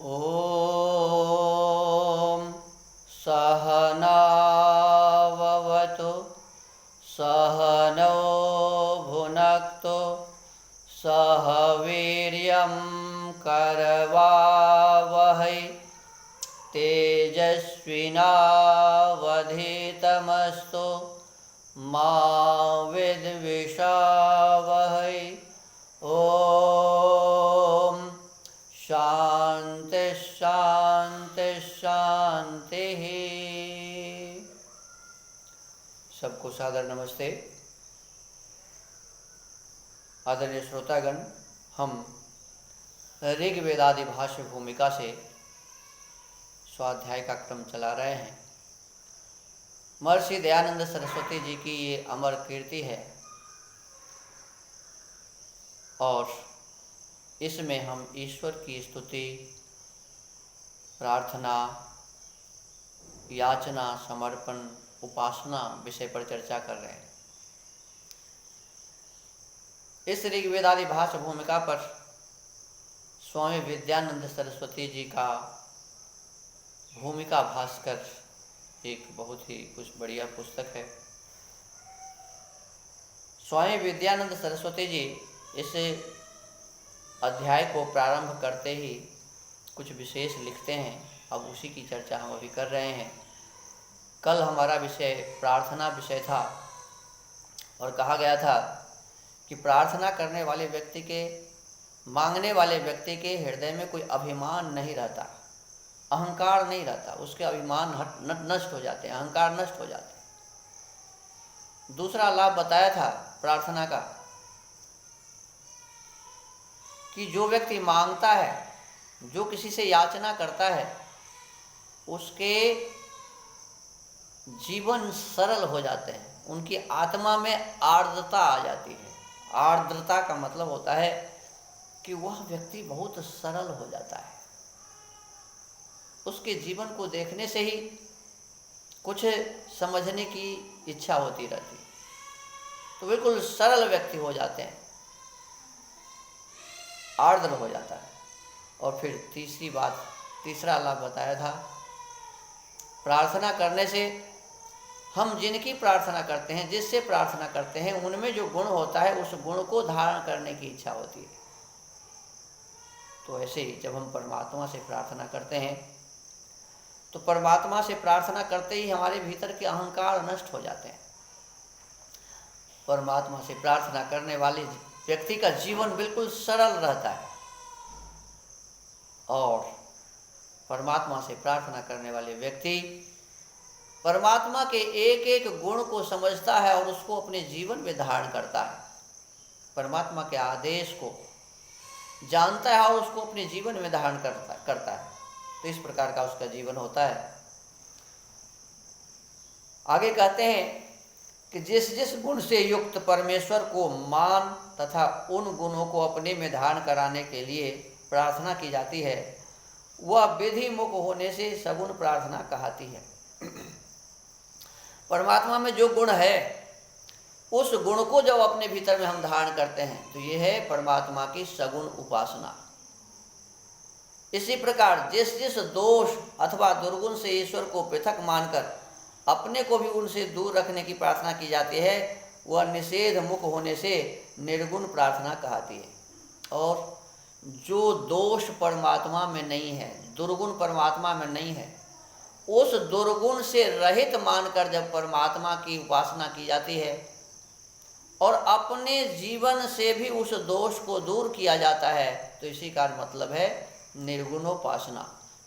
ॐ सहनाववतु सहनौ भुनक्तु सह वीर्यं करवावहै तेजस्विनावधीतमस्तु मा विद्विषावहै। ॐ शांति शांति शांति। सबको सादर नमस्ते। आदरणीय श्रोतागण, हम ऋग्वेदादि भाष्य भूमिका से स्वाध्याय का क्रम चला रहे हैं। महर्षि दयानंद सरस्वती जी की ये अमर कीर्ति है और इसमें हम ईश्वर की स्तुति, प्रार्थना, याचना, समर्पण, उपासना विषय पर चर्चा कर रहे हैं। इस ऋग्वेदादि भाष्य भूमिका पर स्वामी विद्यानंद सरस्वती जी का भूमिका भास्कर एक बहुत ही कुछ बढ़िया पुस्तक है। स्वामी विद्यानंद सरस्वती जी इस अध्याय को प्रारंभ करते ही कुछ विशेष लिखते हैं। अब उसी की चर्चा हम अभी कर रहे हैं। कल हमारा विषय प्रार्थना विषय था और कहा गया था कि प्रार्थना करने वाले व्यक्ति के, मांगने वाले व्यक्ति के हृदय में कोई अभिमान नहीं रहता, अहंकार नहीं रहता। उसके अभिमान नष्ट हो जाते हैं, अहंकार नष्ट हो जाते हैं। दूसरा लाभ बताया था प्रार्थना का कि जो व्यक्ति मांगता है, जो किसी से याचना करता है, उसके जीवन सरल हो जाते हैं, उनकी आत्मा में आर्द्रता आ जाती है। आर्द्रता का मतलब होता है कि वह व्यक्ति बहुत सरल हो जाता है। उसके जीवन को देखने से ही कुछ समझने की इच्छा होती रहती है, तो बिल्कुल सरल व्यक्ति हो जाते हैं, आर्द्र हो जाता है। और फिर तीसरा लाभ बताया था, प्रार्थना करने से हम जिनकी प्रार्थना करते हैं, जिससे प्रार्थना करते हैं, उनमें जो गुण होता है उस गुण को धारण करने की इच्छा होती है। तो ऐसे ही जब हम परमात्मा से प्रार्थना करते हैं तो परमात्मा से प्रार्थना करते ही हमारे भीतर के अहंकार नष्ट हो जाते हैं। परमात्मा से प्रार्थना करने वाले व्यक्ति का जीवन बिल्कुल सरल रहता है और परमात्मा से प्रार्थना करने वाले व्यक्ति परमात्मा के एक एक गुण को समझता है और उसको अपने जीवन में धारण करता है। परमात्मा के आदेश को जानता है और उसको अपने जीवन में धारण करता है। तो इस प्रकार का उसका जीवन होता है। आगे कहते हैं कि जिस जिस गुण से युक्त परमेश्वर को मान तथा उन गुणों को अपने में धारण कराने के लिए प्रार्थना की जाती है, वह विधि मुख होने से सगुण प्रार्थना कहती है। परमात्मा में जो गुण है, उस गुण को जब अपने भीतर में हम धारण करते हैं तो यह है परमात्मा की सगुण उपासना। इसी प्रकार जिस जिस दोष अथवा दुर्गुण से ईश्वर को पृथक मानकर अपने को भी उनसे दूर रखने की प्रार्थना की जाती है, वह निषेध मुख होने से निर्गुण प्रार्थना कहती है। और जो दोष परमात्मा में नहीं है, दुर्गुण परमात्मा में नहीं है, उस दुर्गुण से रहित मानकर जब परमात्मा की उपासना की जाती है और अपने जीवन से भी उस दोष को दूर किया जाता है, तो इसी का मतलब है निर्गुणोपासना,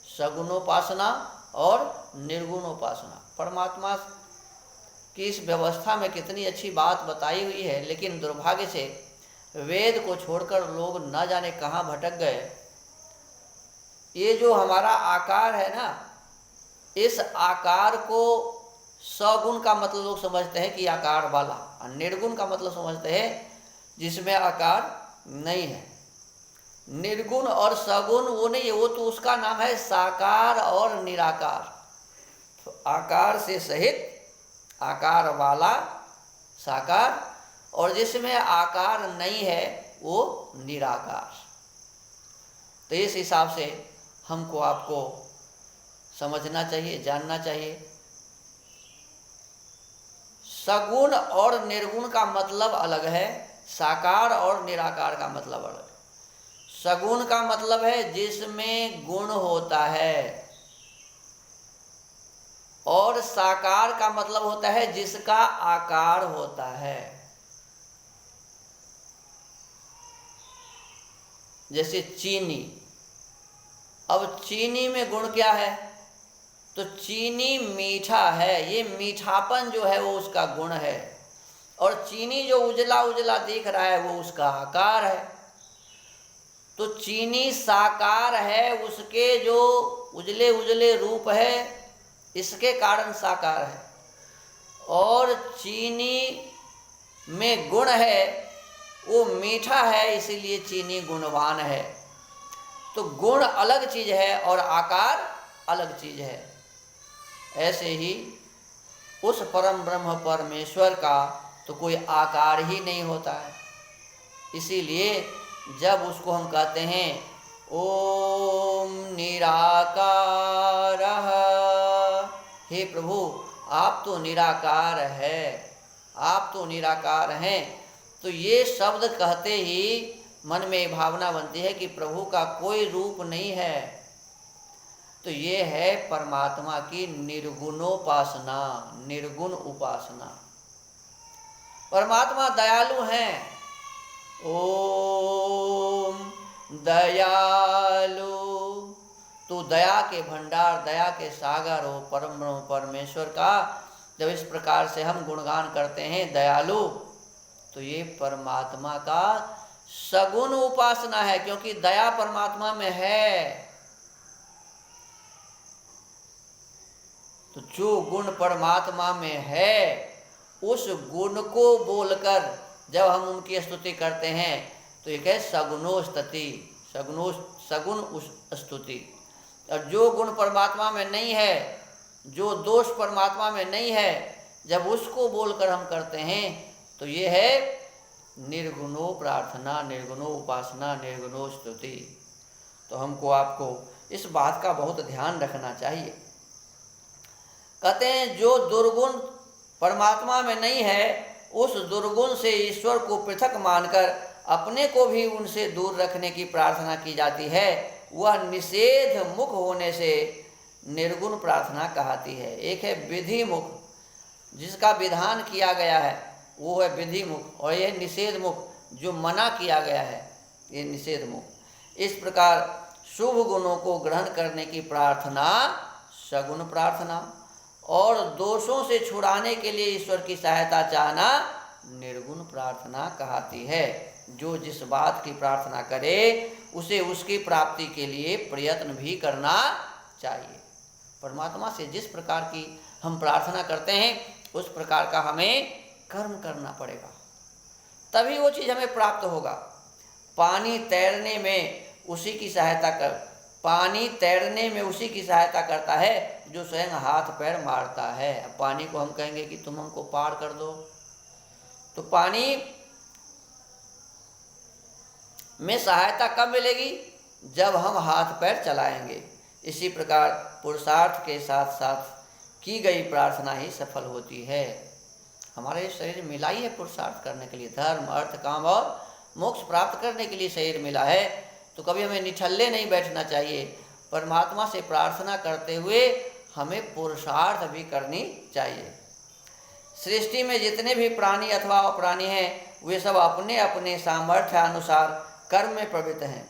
सगुणोपासना और निर्गुणोपासना। परमात्मा की इस व्यवस्था में कितनी अच्छी बात बताई हुई है, लेकिन दुर्भाग्य से वेद को छोड़कर लोग न जाने कहाँ भटक गए। ये जो हमारा आकार है ना, इस आकार को सगुण का मतलब लोग समझते हैं कि आकार वाला, और निर्गुण का मतलब समझते हैं जिसमें आकार नहीं है। निर्गुण और सगुण वो नहीं है, वो तो उसका नाम है साकार और निराकार। तो आकार से सहित आकार वाला साकार, और जिसमें आकार नहीं है वो निराकार। तो इस हिसाब से हमको आपको समझना चाहिए, जानना चाहिए। सगुण और निर्गुण का मतलब अलग है, साकार और निराकार का मतलब अलग है। सगुण का मतलब है जिसमें गुण होता है, और साकार का मतलब होता है जिसका आकार होता है। जैसे चीनी, अब चीनी में गुण क्या है? तो चीनी मीठा है, ये मीठापन जो है वो उसका गुण है, और चीनी जो उजला उजला दिख रहा है वो उसका आकार है। तो चीनी साकार है, उसके जो उजले उजले रूप है इसके कारण साकार है, और चीनी में गुण है, वो मीठा है, इसीलिए चीनी गुणवान है। तो गुण अलग चीज है और आकार अलग चीज है। ऐसे ही उस परम ब्रह्म परमेश्वर का तो कोई आकार ही नहीं होता है। इसीलिए जब उसको हम कहते हैं ओम निराकारः, हे प्रभु आप तो निराकार है, आप तो निराकार हैं, तो ये शब्द कहते ही मन में भावना बनती है कि प्रभु का कोई रूप नहीं है। तो ये है परमात्मा की निर्गुणोपासना, निर्गुण उपासना। परमात्मा दयालु हैं, ओम दयालु, तो दया के भंडार, दया के सागर हो परम ब्रह्म परमेश्वर का। जब इस प्रकार से हम गुणगान करते हैं दयालु, तो ये परमात्मा का सगुण उपासना है, क्योंकि दया परमात्मा में है। तो जो गुण परमात्मा में है उस गुण को बोलकर जब हम उनकी स्तुति करते हैं तो एक है सगुणो स्तुति, सगुण स्तुति। और जो गुण परमात्मा में नहीं है, जो दोष परमात्मा में नहीं है, जब उसको बोलकर हम करते हैं तो ये है निर्गुणो प्रार्थना, निर्गुणो उपासना, निर्गुणो स्तुति। तो हमको आपको इस बात का बहुत ध्यान रखना चाहिए। कहते हैं जो दुर्गुण परमात्मा में नहीं है, उस दुर्गुण से ईश्वर को पृथक मानकर अपने को भी उनसे दूर रखने की प्रार्थना की जाती है। वह निषेध मुख होने से निर्गुण प्रार्थना कहती है। एक है विधि मुख, जिसका विधान किया गया है वो है विधि मुख, और यह निषेध मुख जो मना किया गया है, ये निषेध मुख। इस प्रकार शुभ गुणों को ग्रहण करने की प्रार्थना सगुण प्रार्थना, और दोषों से छुड़ाने के लिए ईश्वर की सहायता चाहना निर्गुण प्रार्थना कहती है। जो जिस बात की प्रार्थना करे उसे उसकी प्राप्ति के लिए प्रयत्न भी करना चाहिए। परमात्मा से जिस प्रकार की हम प्रार्थना करते हैं उस प्रकार का हमें कर्म करना पड़ेगा, तभी वो चीज़ हमें प्राप्त होगा। पानी तैरने में उसी की सहायता करता है जो स्वयं हाथ पैर मारता है। अब पानी को हम कहेंगे कि तुम हमको पार कर दो, तो पानी में सहायता कब मिलेगी? जब हम हाथ पैर चलाएंगे। इसी प्रकार पुरुषार्थ के साथ साथ की गई प्रार्थना ही सफल होती है। हमारे शरीर मिला ही है पुरुषार्थ करने के लिए, धर्म अर्थ काम और मोक्ष प्राप्त करने के लिए शरीर मिला है। तो कभी हमें निठल्ले नहीं बैठना चाहिए। परमात्मा से प्रार्थना करते हुए हमें पुरुषार्थ भी करनी चाहिए। सृष्टि में जितने भी प्राणी अथवा अप्राणी हैं वे सब अपने अपने सामर्थ्य अनुसार कर्म में प्रवृत्त हैं।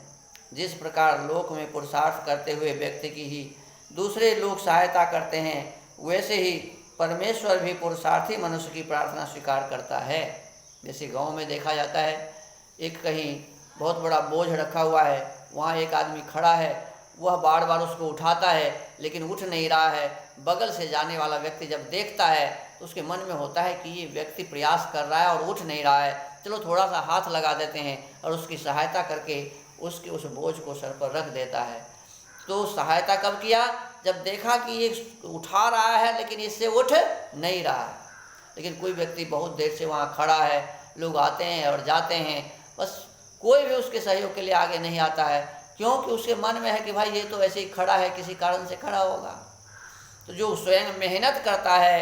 जिस प्रकार लोक में पुरुषार्थ करते हुए व्यक्ति की ही दूसरे लोग सहायता करते हैं, वैसे ही परमेश्वर भी पुरुषार्थी मनुष्य की प्रार्थना स्वीकार करता है। जैसे गांव में देखा जाता है, एक कहीं बहुत बड़ा बोझ रखा हुआ है, वहाँ एक आदमी खड़ा है, वह बार बार उसको उठाता है लेकिन उठ नहीं रहा है। बगल से जाने वाला व्यक्ति जब देखता है तो उसके मन में होता है कि ये व्यक्ति प्रयास कर रहा है और उठ नहीं रहा है, चलो थोड़ा सा हाथ लगा देते हैं, और उसकी सहायता करके उसके उस बोझ को सर पर रख देता है। तो सहायता कब किया? जब देखा कि ये उठा रहा है लेकिन इससे उठ नहीं रहा है। लेकिन कोई व्यक्ति बहुत देर से वहाँ खड़ा है, लोग आते हैं और जाते हैं, बस कोई भी उसके सहयोग के लिए आगे नहीं आता है। क्योंकि उसके मन में है कि भाई ये तो ऐसे ही खड़ा है, किसी कारण से खड़ा होगा। तो जो स्वयं मेहनत करता है,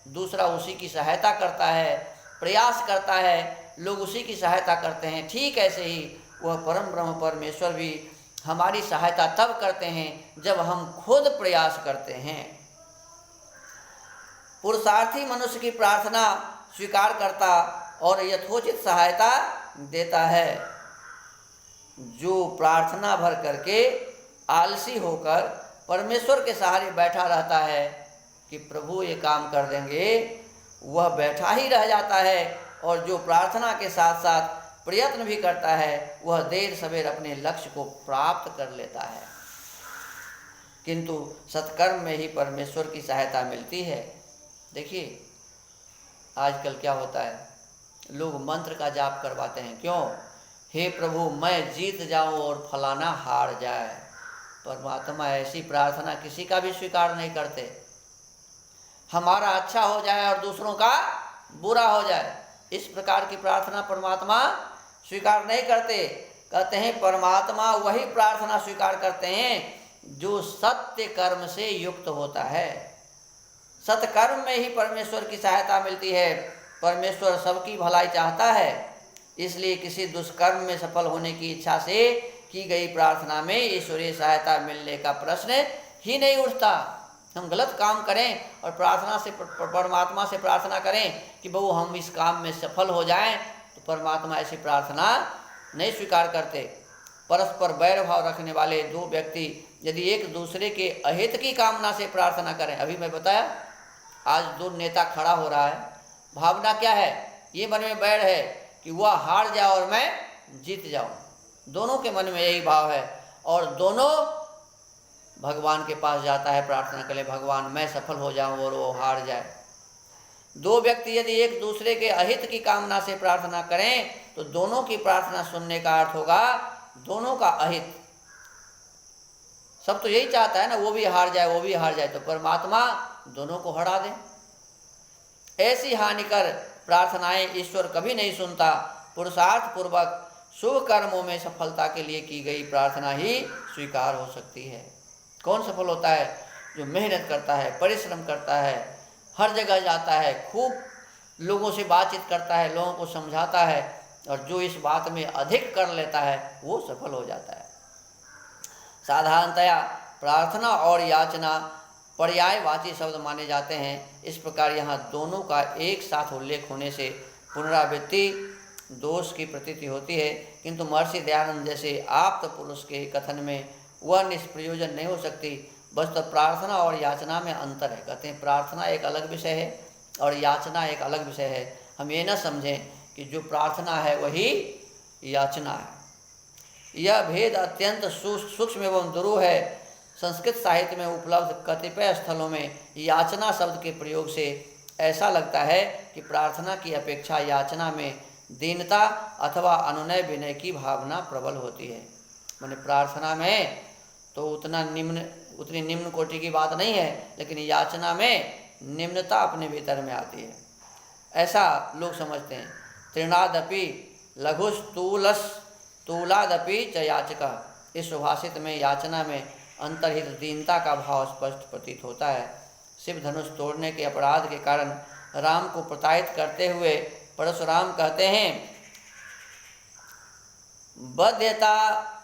दूसरा उसी की सहायता करता है, प्रयास करता है, लोग उसी की सहायता करते हैं। ठीक ऐसे ही वह परम ब्रह्म परमेश्वर भी हमारी सहायता तब करते हैं जब हम खुद प्रयास करते हैं। पुरुषार्थी मनुष्य की प्रार्थना स्वीकार करता और यथोचित सहायता देता है। जो प्रार्थना भर करके आलसी होकर परमेश्वर के सहारे बैठा रहता है कि प्रभु ये काम कर देंगे, वह बैठा ही रह जाता है। और जो प्रार्थना के साथ साथ प्रयत्न भी करता है, वह देर सवेर अपने लक्ष्य को प्राप्त कर लेता है। किंतु सत्कर्म में ही परमेश्वर की सहायता मिलती है। देखिए आजकल क्या होता है, लोग मंत्र का जाप करवाते हैं। क्यों? हे प्रभु मैं जीत जाऊं और फलाना हार जाए। परमात्मा ऐसी प्रार्थना किसी का भी स्वीकार नहीं करते। हमारा अच्छा हो जाए और दूसरों का बुरा हो जाए, इस प्रकार की प्रार्थना परमात्मा स्वीकार नहीं करते। कहते हैं परमात्मा वही प्रार्थना स्वीकार करते हैं जो सत्य कर्म से युक्त होता है। सत्कर्म में ही परमेश्वर की सहायता मिलती है। परमेश्वर सबकी भलाई चाहता है, इसलिए किसी दुष्कर्म में सफल होने की इच्छा से की गई प्रार्थना में ईश्वरीय सहायता मिलने का प्रश्न ही नहीं उठता। हम गलत काम करें और प्रार्थना से परमात्मा से प्रार्थना करें कि बहु हम इस काम में सफल हो जाएं, तो परमात्मा ऐसी प्रार्थना नहीं स्वीकार करते। परस्पर बैर भाव रखने वाले दो व्यक्ति यदि एक दूसरे के अहित की कामना से प्रार्थना करें, अभी मैं बताया आज दो नेता खड़ा हो रहा है, भावना क्या है? ये मन में बैर है कि वह हार जाए और मैं जीत जाऊं। दोनों के मन में यही भाव है और दोनों भगवान के पास जाता है प्रार्थना के लिए, भगवान मैं सफल हो जाऊं और वो हार जाए। दो व्यक्ति यदि एक दूसरे के अहित की कामना से प्रार्थना करें तो दोनों की प्रार्थना सुनने का अर्थ होगा दोनों का अहित। सब तो यही चाहता है ना, वो भी हार जाए वो भी हार जाए, तो परमात्मा दोनों को हरा दे। ऐसी हानिकर प्रार्थनाएं ईश्वर कभी नहीं सुनता। पुरुषार्थ पूर्वक शुभ कर्मों में सफलता के लिए की गई प्रार्थना ही स्वीकार हो सकती है। कौन सफल होता है? जो मेहनत करता है, परिश्रम करता है, हर जगह जाता है, खूब लोगों से बातचीत करता है, लोगों को समझाता है, और जो इस बात में अधिक कर लेता है वो सफल हो जाता है। साधारणतया प्रार्थना और याचना पर्यायवाची शब्द माने जाते हैं। इस प्रकार यहाँ दोनों का एक साथ उल्लेख होने से पुनरावृत्ति दोष की प्रतीति होती है, किंतु महर्षि दयानंद जैसे आप्त पुरुष के कथन में वह निष्प्रयोजन नहीं हो सकती। बस तो प्रार्थना और याचना में अंतर है। कहते हैं प्रार्थना एक अलग विषय है और याचना एक अलग विषय है। हम ये न समझें कि जो प्रार्थना है वही याचना है। यह भेद अत्यंत सूक्ष्म एवं दुरूह है। संस्कृत साहित्य में उपलब्ध कतिपय स्थलों में याचना शब्द के प्रयोग से ऐसा लगता है कि प्रार्थना की अपेक्षा याचना में दीनता अथवा अनुनय विनय की भावना प्रबल होती है। माने प्रार्थना में तो उतनी निम्न कोटि की बात नहीं है, लेकिन याचना में निम्नता अपने भीतर में आती है, ऐसा लोग समझते हैं। तृणादपि लघुस्तूलादपि च याचकः, इस सुभाषित में याचना में अंतर्हित दीनता का भाव स्पष्ट प्रतीत होता है। शिव धनुष तोड़ने के अपराध के कारण राम को प्रताड़ित करते हुए परशुराम कहते हैं बध्यता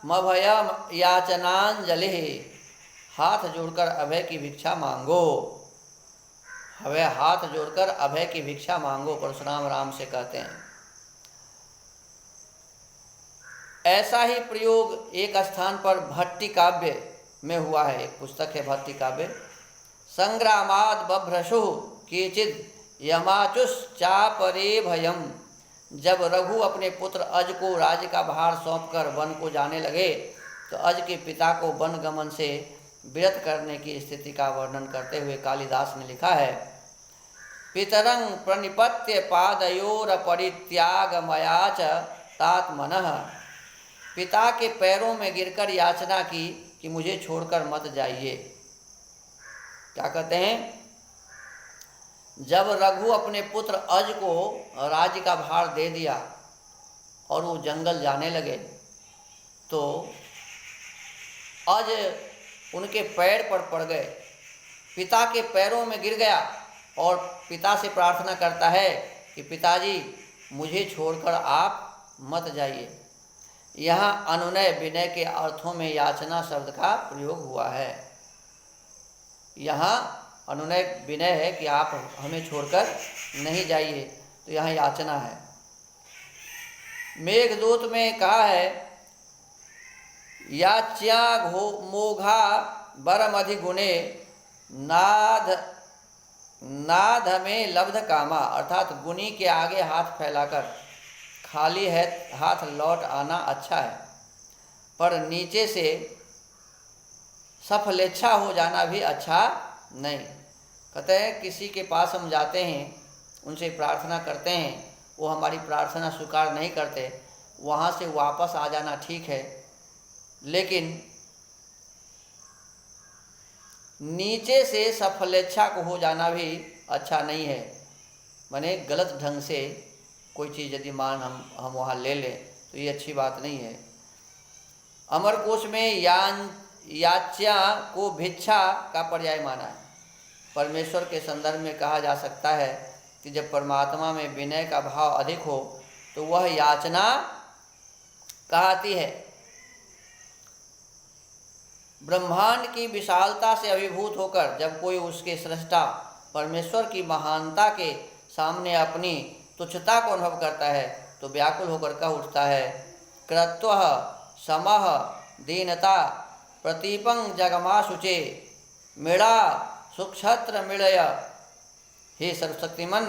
मभयम याचनांजलि, हाथ जोड़कर अभय की भिक्षा मांगो। हमें हाथ जोड़कर अभय की भिक्षा मांगो, परशुराम राम से कहते हैं। ऐसा ही प्रयोग एक स्थान पर भट्टी काव्य में हुआ है। एक पुस्तक है भट्टी काव्य। संग्रामाद बभ्रशु केचिद यमाचुश्चापरे भयम, जब रघु अपने पुत्र अज को राज्य का भार सौंपकर वन को जाने लगे तो अज के पिता को वन गमन से विरत करने की स्थिति का वर्णन करते हुए कालिदास ने लिखा है पितरं प्रणिपत्य पादयोर परित्याग मयाच तात्मनः, पिता के पैरों में गिरकर याचना की कि मुझे छोड़कर मत जाइए। क्या कहते हैं? जब रघु अपने पुत्र अज को राज्य का भार दे दिया और वो जंगल जाने लगे तो आज उनके पैर पर पड़ गए, पिता के पैरों में गिर गया और पिता से प्रार्थना करता है कि पिताजी मुझे छोड़कर आप मत जाइए। यहाँ अनुनय विनय के अर्थों में याचना शब्द का प्रयोग हुआ है। यहाँ अनुनय विनय है कि आप हमें छोड़कर नहीं जाइए, तो यहाँ याचना है। मेघदूत में कहा है याच्या मोघा बरमधि गुणे नाद में लब्ध कामा, अर्थात गुणी के आगे हाथ फैलाकर खाली है हाथ लौट आना अच्छा है, पर नीचे से सफलेच्छा हो जाना भी अच्छा नहीं। कहते हैं किसी के पास हम जाते हैं, उनसे प्रार्थना करते हैं, वो हमारी प्रार्थना स्वीकार नहीं करते, वहाँ से वापस आ जाना ठीक है, लेकिन नीचे से सफलेच्छा को हो जाना भी अच्छा नहीं है। माने गलत ढंग से कोई चीज़ यदि मान हम वहाँ ले लें तो ये अच्छी बात नहीं है। अमरकोश में याच्या को भिक्षा का पर्याय माना है। परमेश्वर के संदर्भ में कहा जा सकता है कि जब परमात्मा में विनय का भाव अधिक हो तो वह याचना कहती है। ब्रह्मांड की विशालता से अभिभूत होकर जब कोई उसके सृष्टा परमेश्वर की महानता के सामने अपनी तुच्छता को अनुभव करता है तो व्याकुल होकर कह उठता है कृत्वः समः दीनता प्रतीपं जगमाशुचे मृड़ा सुक्षत्र मृड़य। हे सर्वशक्तिमान,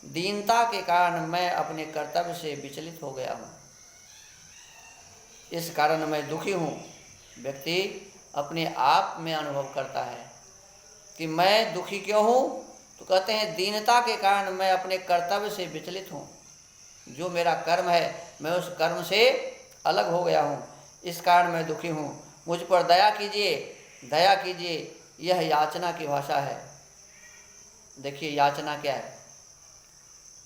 दीनता के कारण मैं अपने कर्तव्य से विचलित हो गया हूँ, इस कारण मैं दुखी हूँ। व्यक्ति अपने आप में अनुभव करता है कि मैं दुखी क्यों हूँ, तो कहते हैं दीनता के कारण मैं अपने कर्तव्य से विचलित हूँ। जो मेरा कर्म है मैं उस कर्म से अलग हो गया हूँ, इस कारण मैं दुखी हूँ। मुझ पर दया कीजिए, दया कीजिए। यह याचना की भाषा है। देखिए याचना क्या है।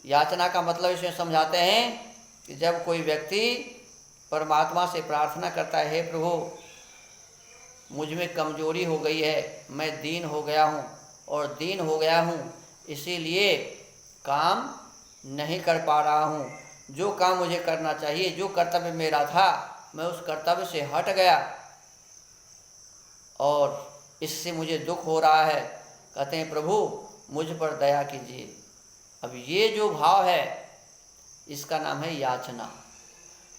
याचना का मतलब इसमें समझाते हैं कि जब कोई व्यक्ति परमात्मा से प्रार्थना करता है, हे प्रभु मुझ में कमजोरी हो गई है, मैं दीन हो गया हूँ और दीन हो गया हूँ इसीलिए काम नहीं कर पा रहा हूँ, जो काम मुझे करना चाहिए, जो कर्तव्य मेरा था मैं उस कर्तव्य से हट गया और इससे मुझे दुख हो रहा है। कहते हैं प्रभु मुझ पर दया कीजिए। अब ये जो भाव है इसका नाम है याचना।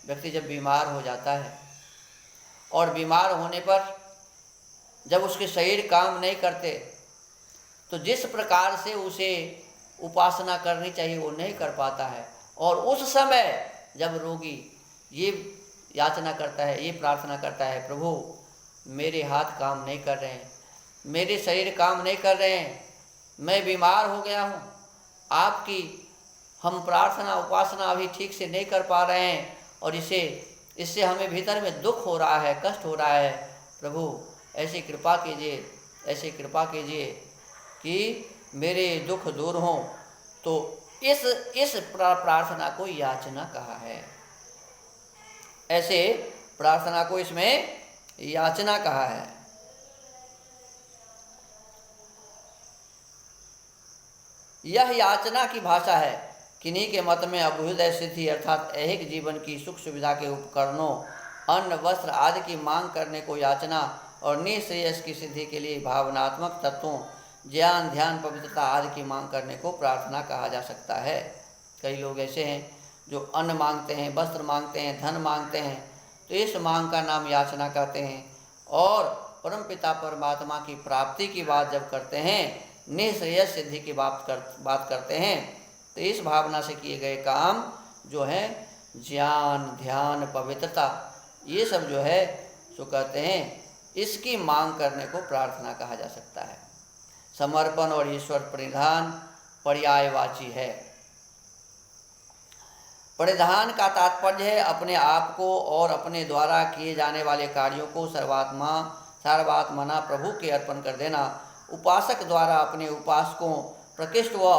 व्यक्ति जब बीमार हो जाता है और बीमार होने पर जब उसके शरीर काम नहीं करते तो जिस प्रकार से उसे उपासना करनी चाहिए वो नहीं कर पाता है, और उस समय जब रोगी ये याचना करता है, ये प्रार्थना करता है प्रभु मेरे हाथ काम नहीं कर रहे हैं, मेरे शरीर काम नहीं कर रहे हैं, मैं बीमार हो गया हूँ, आपकी हम प्रार्थना उपासना अभी ठीक से नहीं कर पा रहे हैं और इससे हमें भीतर में दुख हो रहा है, कष्ट हो रहा है। प्रभु ऐसी कृपा कीजिए, ऐसी कृपा कीजिए कि मेरे दुख दूर हों। तो इस प्रार्थना को याचना कहा है। ऐसे प्रार्थना को इसमें याचना कहा है। यह याचना की भाषा है। किन्हीं के मत में अभ्युदय सिद्धि अर्थात ऐहिक जीवन की सुख सुविधा के उपकरणों, अन्न वस्त्र आदि की मांग करने को याचना और निःश्रेयस की सिद्धि के लिए भावनात्मक तत्वों, ज्ञान ध्यान पवित्रता आदि की मांग करने को प्रार्थना कहा जा सकता है। कई लोग ऐसे हैं जो अन्न मांगते हैं, वस्त्र मांगते हैं, धन मांगते हैं, तो इस मांग का नाम याचना कहते हैं। और परमपिता परमात्मा की प्राप्ति की बात जब करते हैं, निःश्रेयस सिद्धि की बात करते हैं, तो इस भावना से किए गए काम जो है ज्ञान ध्यान पवित्रता ये सब जो है सो कहते हैं इसकी मांग करने को प्रार्थना कहा जा सकता है। समर्पण और ईश्वर परिधान पर्यायवाची है। परिधान का तात्पर्य है अपने आप को और अपने द्वारा किए जाने वाले कार्यों को सर्वात्मना प्रभु के अर्पण कर देना। उपासक द्वारा अपने उपासकों प्रकृष्ट व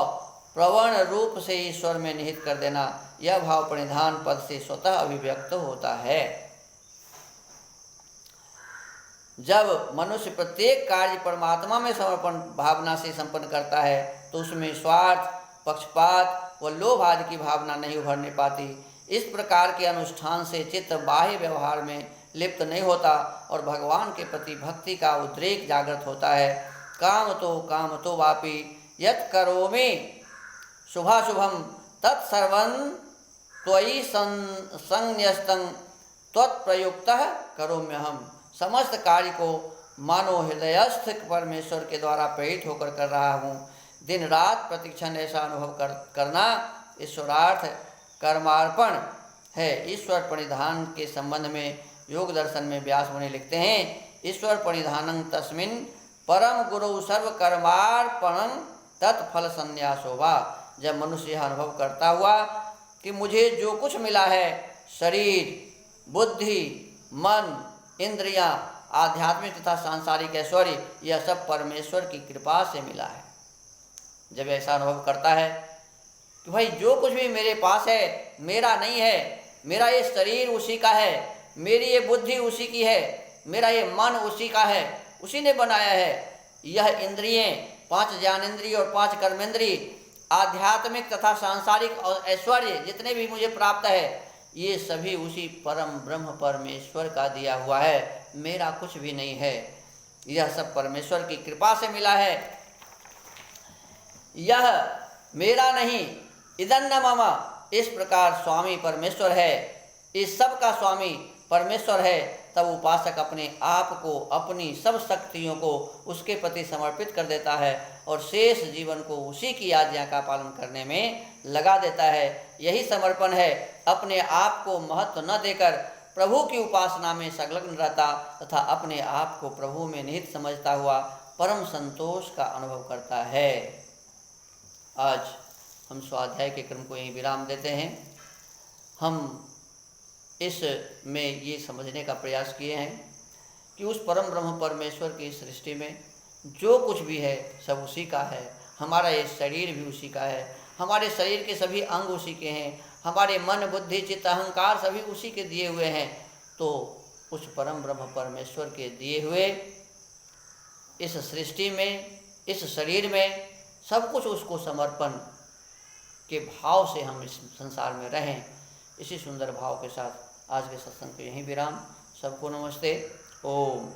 प्रवण रूप से ईश्वर में निहित कर देना, यह भाव परिधान पद से स्वतः अभिव्यक्त होता है। जब मनुष्य प्रत्येक कार्य परमात्मा में समर्पण भावना से संपन्न करता है तो उसमें स्वार्थ, पक्षपात व लोभ आदि की भावना नहीं उभरने पाती। इस प्रकार के अनुष्ठान से चित्त बाह्य व्यवहार में लिप्त नहीं होता और भगवान के प्रति भक्ति का उद्रेक जागृत होता है। काम तो वापि यत् करोमि शुभाशुभम तत्सर्वं त्वयि संन्यस्तं त्वत्प्रयुक्तः करोम्यहम। समस्त कार्य को मानो हृदयस्थ परमेश्वर के द्वारा प्रेरित होकर कर रहा हूँ। दिन रात प्रतिक्षण ऐसा अनुभव करना ईश्वरार्थ कर्मार्पण है। ईश्वर परिधान के संबंध में योग दर्शन में व्यास मुनि लिखते हैं, ईश्वर परिधानं तस्मिन् परम गुरु सर्व कर्मार्पणं तत्फल संन्यासो वा। जब मनुष्य यह अनुभव करता हुआ कि मुझे जो कुछ मिला है, शरीर, बुद्धि, मन, इंद्रियां, आध्यात्मिक तथा सांसारिक ऐश्वर्य, यह सब परमेश्वर की कृपा से मिला है। जब ऐसा अनुभव करता है कि भाई जो कुछ भी मेरे पास है मेरा नहीं है, मेरा ये शरीर उसी का है, मेरी ये बुद्धि उसी की है, मेरा ये मन उसी का है, उसी ने बनाया है। यह इंद्रियें, 5 ज्ञानेंद्रिय और 5 कर्मेंद्रिय, आध्यात्मिक तथा सांसारिक और ऐश्वर्य जितने भी मुझे प्राप्त है, ये सभी उसी परम ब्रह्म परमेश्वर का दिया हुआ है, मेरा कुछ भी नहीं है। यह सब परमेश्वर की कृपा से मिला है। यह मेरा नहीं, इदन्न मम। इस प्रकार स्वामी परमेश्वर है, इस सब का स्वामी परमेश्वर है। तब उपासक अपने आप को, अपनी सब शक्तियों को उसके प्रति समर्पित कर देता है और शेष जीवन को उसी की आज्ञा का पालन करने में लगा देता है। यही समर्पण है। अपने आप को महत्व न देकर प्रभु की उपासना में संलग्न रहता तथा अपने आप को प्रभु में निहित समझता हुआ परम संतोष का अनुभव करता है। आज हम स्वाध्याय के क्रम को यहीं विराम देते हैं। हम इस में ये समझने का प्रयास किए हैं कि उस परम ब्रह्म परमेश्वर की सृष्टि में जो कुछ भी है सब उसी का है। हमारा ये शरीर भी उसी का है, हमारे शरीर के सभी अंग उसी के हैं, हमारे मन, बुद्धि, चित्त, अहंकार सभी उसी के दिए हुए हैं। तो उस परम ब्रह्म परमेश्वर के दिए हुए इस सृष्टि में, इस शरीर में सब कुछ उसको समर्पण के भाव से हम इस संसार में रहें। इसी सुंदर भाव के साथ आज के सत्संग को यहीं विराम। सबको नमस्ते। ओम।